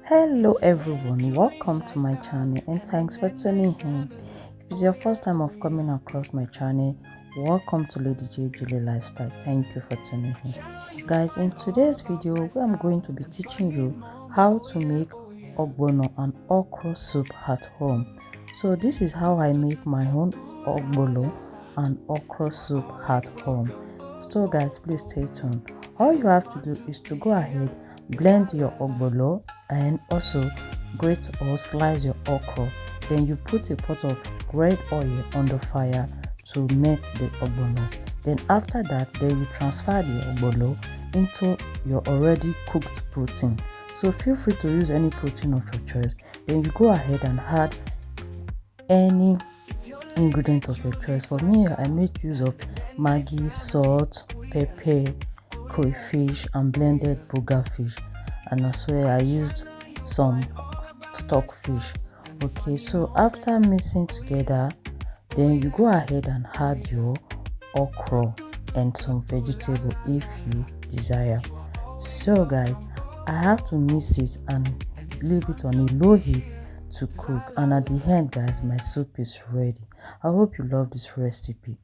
Hello everyone, welcome to my channel and thanks for tuning in. If it's your first time of coming across my channel, welcome to Lady J Daily Lifestyle. Thank you for tuning in. Guys, in today's video I'm going to be teaching you how to make ogbono and okra soup at home. So this is how I make my own ogbono and okra soup at home. So guys, please stay tuned. All you have to do is to go ahead, blend your ogbono and also grate or slice your okra. Then you put a pot of red oil on the fire to melt the ogbono. Then after that, then you transfer the ogbono into your already cooked protein. So feel free to use any protein of your choice. Then you go ahead and add any ingredient of your choice. For me, I make use of maggi, salt, pepper, crayfish and blended fish, and as well I used some stockfish. Okay, so after mixing together, then you go ahead and add your okra and some vegetable if you desire. So guys, I have to mix it and leave it on a low heat to cook, and at the end guys, my soup is ready. I hope you love this recipe.